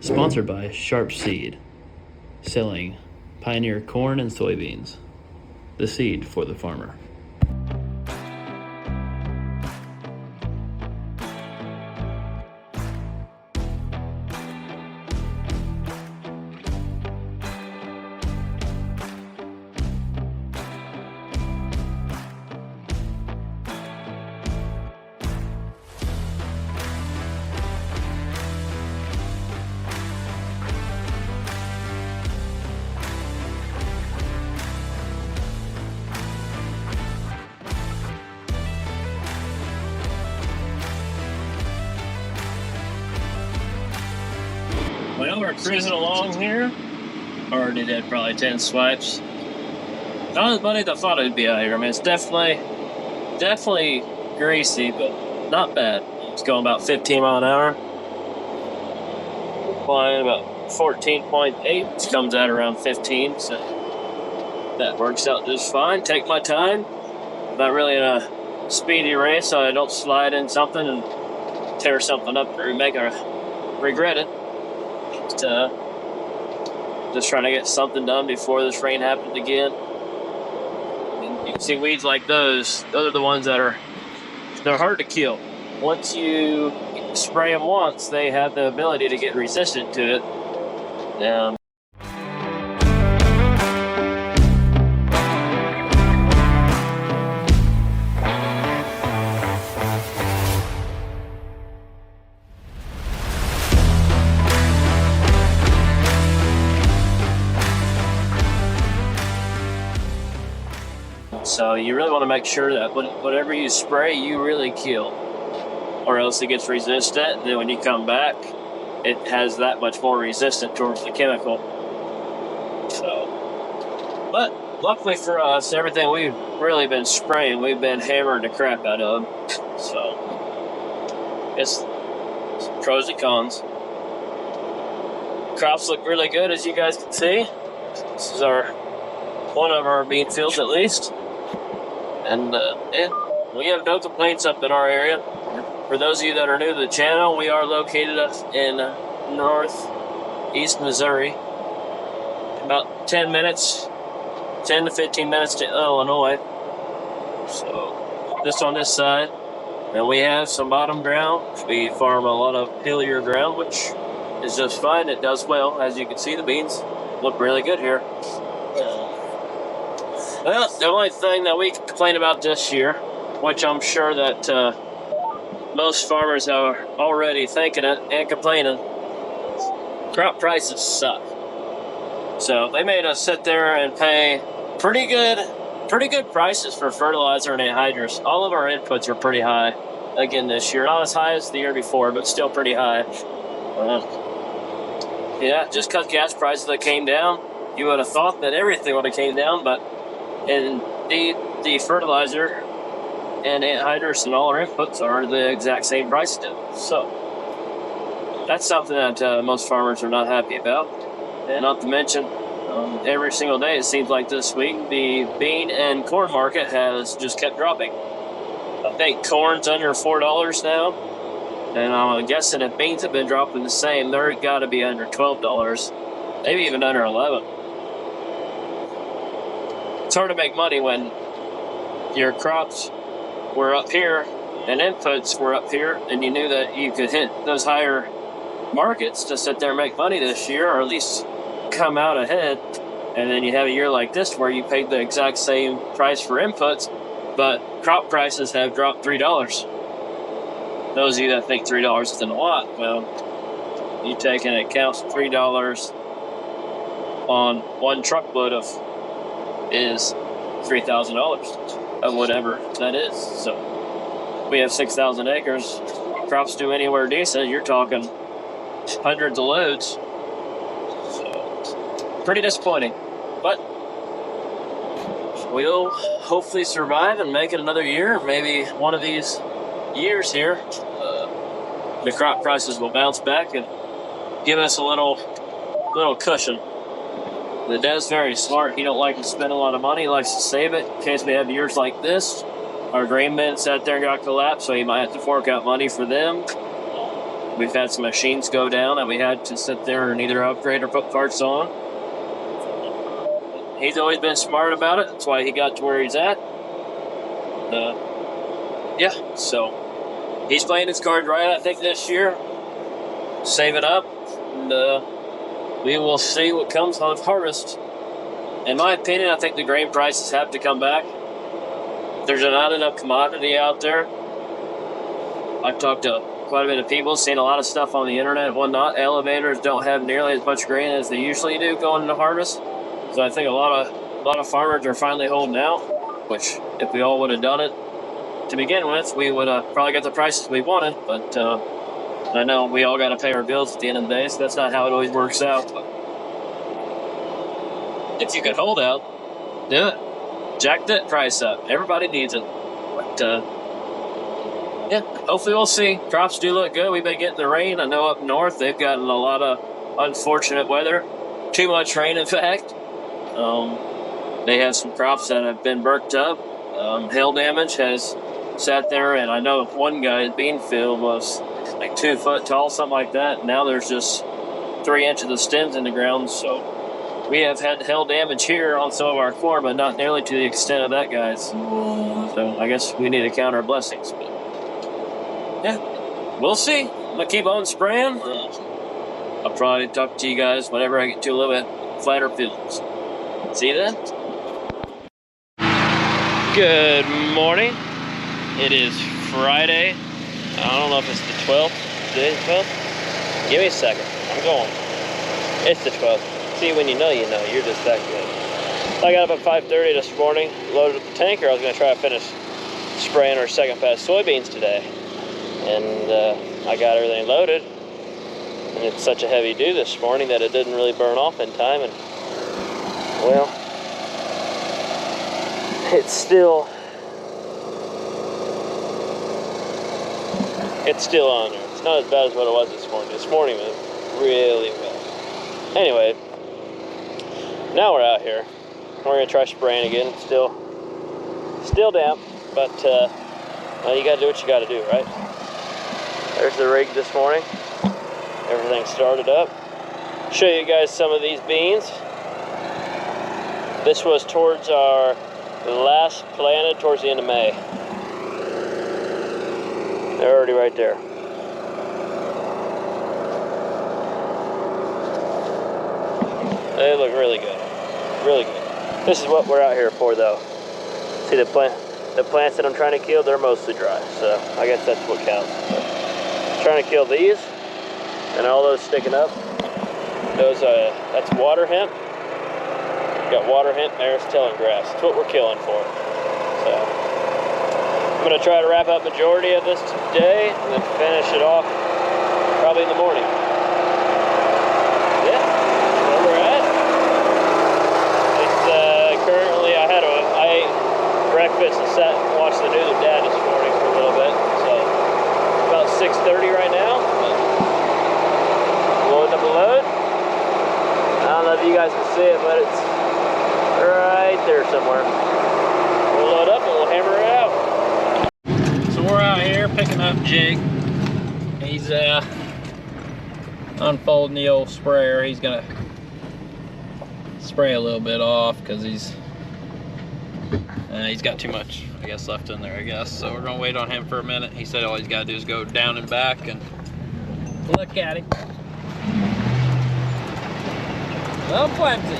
Sponsored by Sharp Seed, selling Pioneer corn and soybeans, the seed for the farmer. Well, we're cruising along here. Already did probably 10 swipes. Not as many as I thought it'd be out here. I mean, it's definitely greasy, but not bad. It's going about 15 mile an hour. Flying about 14.8. It comes out around 15, so that works out just fine. Take my time. Not really in a speedy race, so I don't slide in something and tear something up or make a regret it. Just trying to get something done before this rain happens again. And you can see weeds like those are the ones that they're hard to kill. Once you spray them once, they have the ability to get resistant to it. So you really want to make sure that whatever you spray, you really kill, or else it gets resistant. And then when you come back, it has that much more resistant towards the chemical. So, but luckily for us, everything we've really been spraying, we've been hammering the crap out of. So it's pros and cons. Crops look really good, as you guys can see. This is one of our bean fields at least. And we have no complaints up in our area. For those of you that are new to the channel, we are located in northeast Missouri. About 10 to 15 minutes to Illinois. So just on this side. And we have some bottom ground. We farm a lot of hillier ground, which is just fine. It does well. As you can see, the beans look really good here. Well, the only thing that we complain about this year, which I'm sure that most farmers are already thinking it and complaining, crop prices suck. So they made us sit there and pay pretty good prices for fertilizer and anhydrous. All of our inputs are pretty high again this year. Not as high as the year before, but still pretty high. Yeah, just because gas prices that came down, you would have thought that everything would have came down, but indeed, the fertilizer and anhydrous and all our inputs are the exact same price still. So that's something that most farmers are not happy about. And not to mention, every single day it seems like this week, the bean and corn market has just kept dropping. I think corn's under $4 now. And I'm guessing if beans have been dropping the same, they're got to be under $12, maybe even under $11. It's hard to make money when your crops were up here and inputs were up here, and you knew that you could hit those higher markets to sit there and make money this year, or at least come out ahead. And then you have a year like this where you paid the exact same price for inputs, but crop prices have dropped $3. Those of you that think $3 isn't a lot, well, you take into account $3 on one truckload is $3,000 of whatever that is. So we have 6,000 acres. Crops do anywhere decent, you're talking hundreds of loads. So pretty disappointing, but we'll hopefully survive and make it another year. Maybe one of these years here, the crop prices will bounce back and give us a little cushion. The dad's very smart. He don't like to spend a lot of money. He likes to save it in case we have years like this. Our grain bin sat there and got collapsed, so he might have to fork out money for them. we've had some machines go down that we had to sit there and either upgrade or put parts on. He's always been smart about it. That's why he got to where he's at. Yeah, so he's playing his card right, I think, this year. Saving up, and we will see what comes on harvest. In my opinion, I think the grain prices have to come back. There's not enough commodity out there. I've talked to quite a bit of people, seen a lot of stuff on the internet and whatnot. Elevators don't have nearly as much grain as they usually do going into harvest. So I think a lot of farmers are finally holding out, which if we all would have done it to begin with, we would have probably got the prices we wanted. But I know we all got to pay our bills at the end of the day, so that's not how it always works out. But if you could hold out, do it. Jack that price up. Everybody needs it. But yeah, hopefully we'll see. Crops do look good. We've been getting the rain. I know up north they've gotten a lot of unfortunate weather. Too much rain, in fact. They have some crops that have been burnt up. Hail damage has sat there, and I know one guy's bean field was like 2 foot tall, something like that. Now there's just 3 inches of stems in the ground, so we have had hail damage here on some of our corn, but not nearly to the extent of that guy's. So I guess we need to count our blessings. But yeah, we'll see. I'm going to keep on spraying. I'll probably talk to you guys whenever I get to a little bit flatter fields. See you then. Good morning. It is Friday. I don't know if it's the 12th. Today's the 12th? Give me a second. I'm going. It's the 12th. See, when you know, you're just that good. I got up at 5:30 this morning, loaded up the tanker. I was going to try to finish spraying our second pass soybeans today. And I got everything loaded. And it's such a heavy dew this morning that it didn't really burn off in time. And, well, it's still on there. It's not as bad as what it was this morning. This morning was really wet. Anyway, now we're out here. We're gonna try spraying again. It's still damp, but well, you gotta do what you gotta do, right? There's the rig this morning. Everything started up. Show you guys some of these beans. This was towards our last planted towards the end of May. They're already right there. They look really good. Really good. This is what we're out here for, though. See the plants that I'm trying to kill, they're mostly dry. So I guess that's what counts. But trying to kill these and all those sticking up. Those that's water hemp. Got water hemp, there's tilling grass. That's what we're killing for. So I'm gonna try to wrap up majority of this today and then finish it off probably in the morning. Yeah, that's where we're at. It's currently I ate breakfast and sat and watched the news with Dad this morning for a little bit. So about 6:30 right now. Loading up the load. I don't know if you guys can see it, but it's right there somewhere. We'll load up and we'll hammer it out. So we're out here picking up Jake. He's unfolding the old sprayer. He's gonna spray a little bit off because he's got too much, I guess, left in there, I guess. So we're gonna wait on him for a minute. He said all he's gotta do is go down and back and look at him. Well, plenty.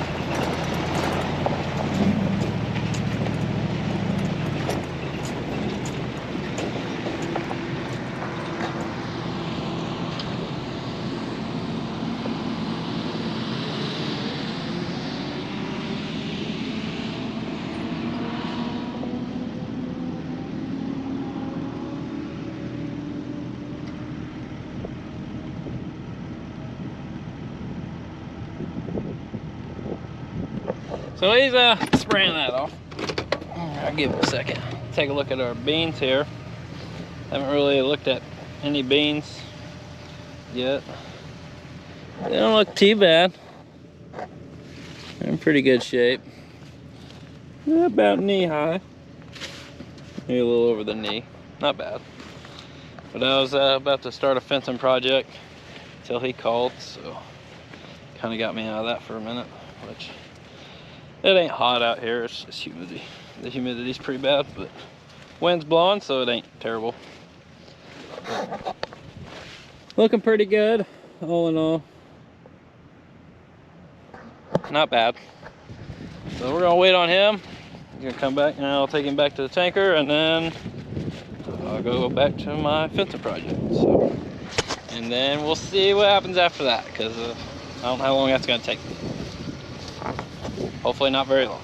So he's spraying that off. I'll give him a second. Take a look at our beans here. Haven't really looked at any beans yet. They don't look too bad. They're in pretty good shape. They're about knee high. Maybe a little over the knee. Not bad. But I was about to start a fencing project till he called, so kind of got me out of that for a minute, which it ain't hot out here, it's just humidity. The humidity's pretty bad, but wind's blowing, so it ain't terrible. Looking pretty good, all in all. Not bad. So we're gonna wait on him. He's gonna come back and I'll take him back to the tanker, and then I'll go back to my fencing project. So, and then we'll see what happens after that, because I don't know how long that's gonna take. Hopefully not very long.